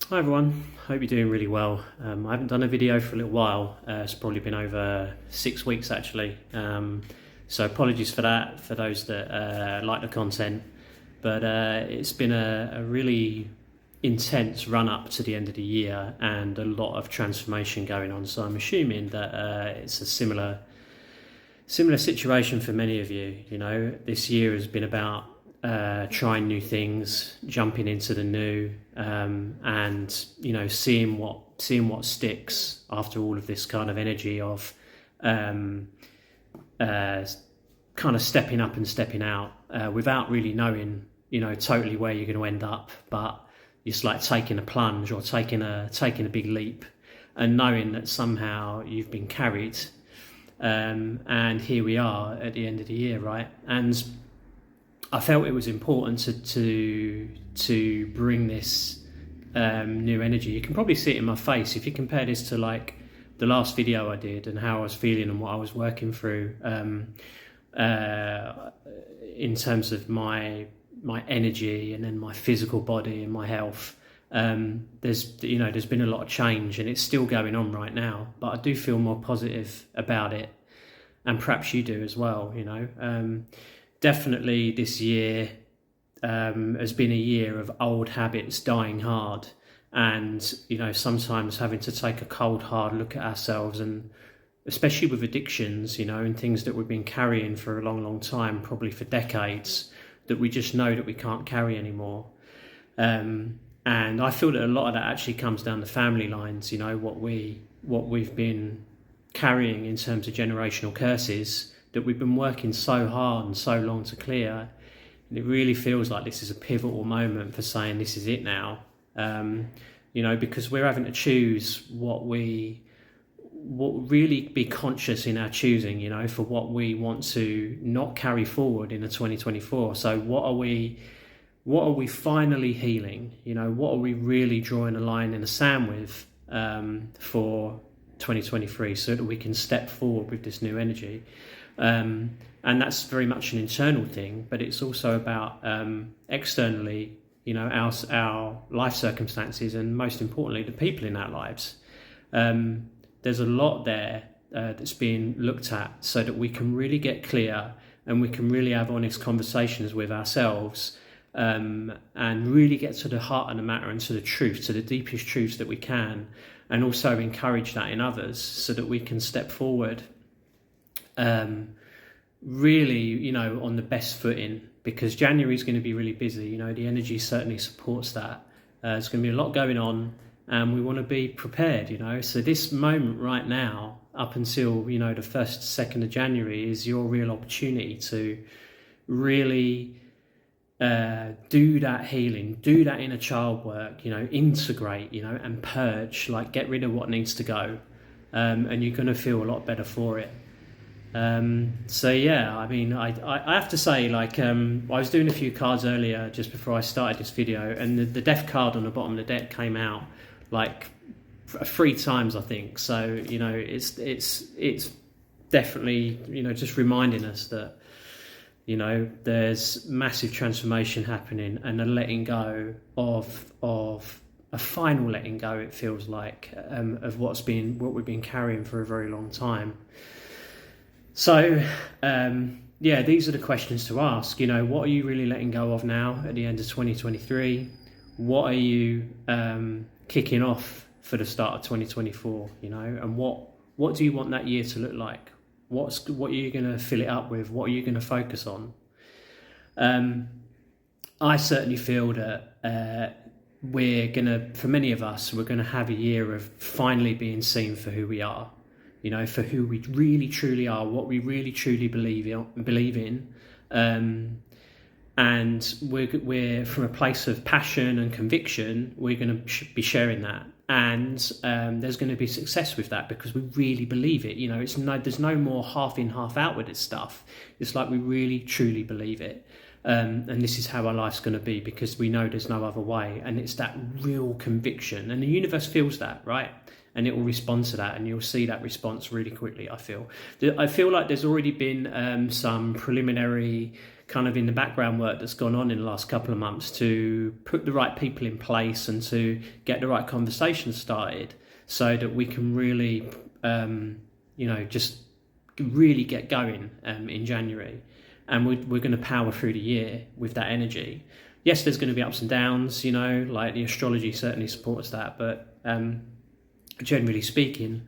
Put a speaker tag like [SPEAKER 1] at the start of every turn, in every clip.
[SPEAKER 1] Hi everyone, hope you're doing really well. I haven't done a video for a little while. It's probably been over 6 weeks actually. So apologies for that, for those that like the content. But it's been a really intense run up to the end of the year and a lot of transformation going on. So I'm assuming that it's a similar situation for many of you. You know, this year has been about trying new things, jumping into the new, and seeing what sticks after all of this kind of energy of kind of stepping up and stepping out without really knowing, totally where you're going to end up. But it's like taking a plunge or taking a big leap, and knowing that somehow you've been carried. And here we are at the end of the year, right? And I felt it was important to bring this new energy. You can probably see it in my face if you compare this to like the last video I did and how I was feeling and what I was working through in terms of my energy and then my physical body and my health. There's been a lot of change and it's still going on right now, but I do feel more positive about it, and perhaps you do as well. Definitely this year has been a year of old habits dying hard, and sometimes having to take a cold hard look at ourselves, and especially with addictions, and things that we've been carrying for a long time, probably for decades, that we just know that we can't carry anymore. And I feel that a lot of that actually comes down the family lines. What we've been carrying in terms of generational curses that we've been working so hard and so long to clear. And it really feels like this is a pivotal moment for saying this is it now. Because we're having to choose what really be conscious in our choosing, for what we want to not carry forward into 2024. So what are we finally healing? What are we really drawing a line in the sand with for 2023, so that we can step forward with this new energy? And that's very much an internal thing, but it's also about externally, our life circumstances, and most importantly, the people in our lives. There's a lot there that's being looked at, so that we can really get clear and we can really have honest conversations with ourselves, and really get to the heart of the matter and to the truth, to the deepest truths that we can, and also encourage that in others, so that we can step forward really, on the best footing, because January is going to be really busy. The energy certainly supports that. There's going to be a lot going on, and we want to be prepared, So this moment right now, up until, the 1st, 2nd of January, is your real opportunity to really do that healing, do that inner child work, integrate, and purge, like get rid of what needs to go. And you're going to feel a lot better for it. So yeah, I mean, I have to say, like, I was doing a few cards earlier just before I started this video, and the death card on the bottom of the deck came out like 3 times, I think. So it's definitely just reminding us that there's massive transformation happening, and a letting go of a final letting go, it feels like, of what we've been carrying for a very long time. So, these are the questions to ask. What are you really letting go of now at the end of 2023? What are you kicking off for the start of 2024? And what do you want that year to look like? What are you going to fill it up with? What are you going to focus on? I certainly feel that for many of us, we're going to have a year of finally being seen for who we are. For who we really truly are, what we really truly believe in, and we're from a place of passion and conviction. We're going to be sharing that, and there's going to be success with that, because we really believe it. There's no more half in, half out with this stuff. It's like we really truly believe it, and this is how our life's going to be, because we know there's no other way, and it's that real conviction, and the universe feels that, right? And it will respond to that, and you'll see that response really quickly. I feel like there's already been some preliminary kind of in the background work that's gone on in the last couple of months to put the right people in place and to get the right conversations started so that we can really, just really get going in January. And we're going to power through the year with that energy. Yes, there's going to be ups and downs, like the astrology certainly supports that. But generally speaking,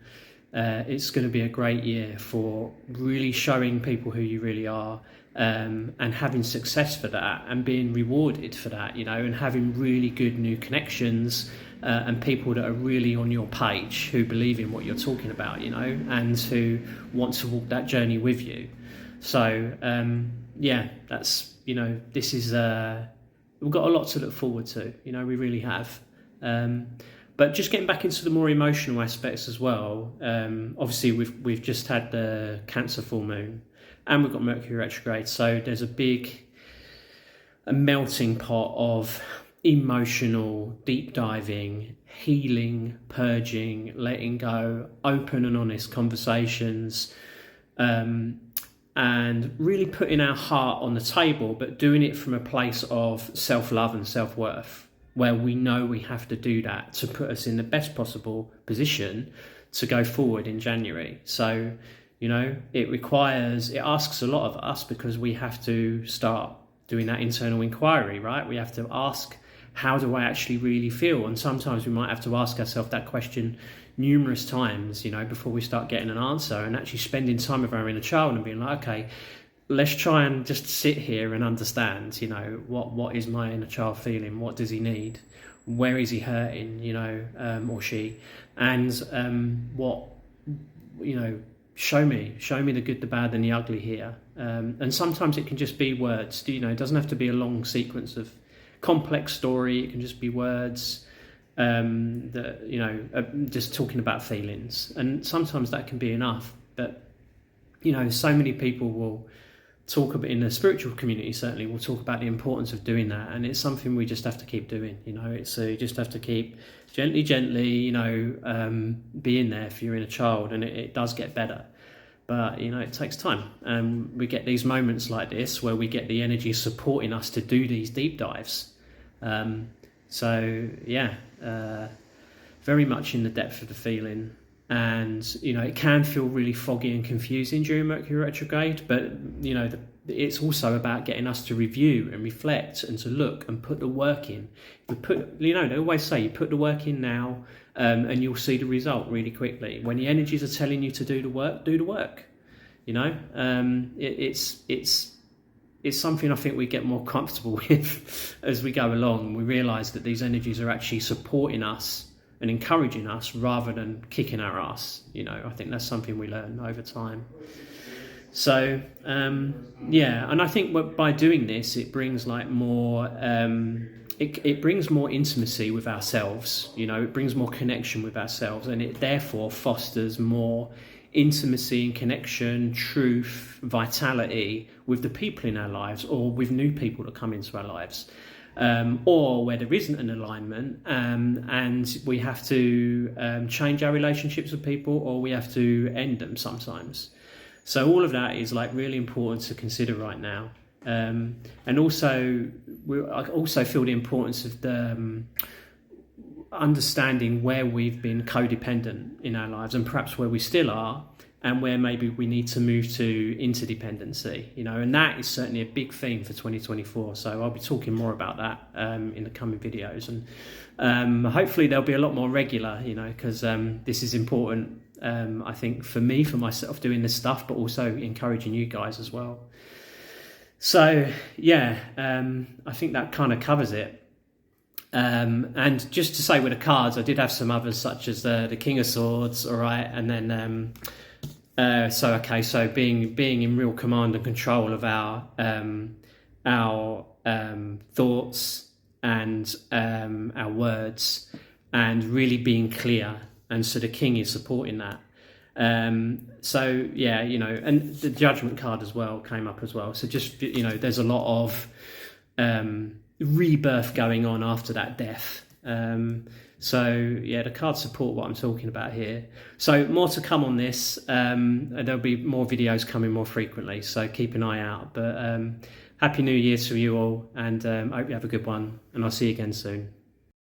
[SPEAKER 1] it's going to be a great year for really showing people who you really are, and having success for that and being rewarded for that, and having really good new connections and people that are really on your page who believe in what you're talking about, and who want to walk that journey with you. So, that's, this is, we've got a lot to look forward to, we really have. But just getting back into the more emotional aspects as well, obviously we've just had the Cancer full moon and we've got Mercury retrograde. So there's a melting pot of emotional, deep diving, healing, purging, letting go, open and honest conversations, and really putting our heart on the table, but doing it from a place of self-love and self-worth, where we know we have to do that to put us in the best possible position to go forward in January. So, it asks a lot of us because we have to start doing that internal inquiry, right? We have to ask, how do I actually really feel? And sometimes we might have to ask ourselves that question numerous times, before we start getting an answer, and actually spending time with our inner child and being like, okay, let's try and just sit here and understand, what is my inner child feeling? What does he need? Where is he hurting, or she? And show me the good, the bad and the ugly here. And sometimes it can just be words, it doesn't have to be a long sequence of complex story. It can just be words that, just talking about feelings. And sometimes that can be enough. But, so many people will talk about, in the spiritual community certainly, will talk about the importance of doing that. And it's something we just have to keep doing, it's you just have to keep gently, being there for your inner child. And it does get better. But, it takes time. And we get these moments like this where we get the energy supporting us to do these deep dives. Very much in the depth of the feeling. And, it can feel really foggy and confusing during Mercury retrograde. But, it's also about getting us to review and reflect and to look and put the work in. They always say you put the work in now, and you'll see the result really quickly. When the energies are telling you to do the work, do the work. It's something I think we get more comfortable with as we go along. We realise that these energies are actually supporting us and encouraging us rather than kicking our ass. I think that's something we learn over time. So, and I think by doing this, it brings more, it brings more intimacy with ourselves, it brings more connection with ourselves, and it therefore fosters more intimacy and connection, truth, vitality with the people in our lives, or with new people that come into our lives, or where there isn't an alignment, and we have to change our relationships with people, or we have to end them sometimes. So all of that is really important to consider right now. And also, I also feel the importance of the understanding where we've been codependent in our lives, and perhaps where we still are, and where maybe we need to move to interdependency, and that is certainly a big theme for 2024. So I'll be talking more about that in the coming videos, and hopefully they'll be a lot more regular, because this is important, I think, for myself doing this stuff, but also encouraging you guys as well. So I think that kind of covers it. And just to say with the cards, I did have some others, such as the King of Swords, all right, and then so being in real command and control of our thoughts and our words, and really being clear, and so the King is supporting that. And the Judgment card as well came up as well. So just there's a lot of rebirth going on after that death. The cards support what I'm talking about here. So more to come on this. There'll be more videos coming more frequently, so keep an eye out. But Happy New Year to you all, and I hope you have a good one, and I'll see you again soon.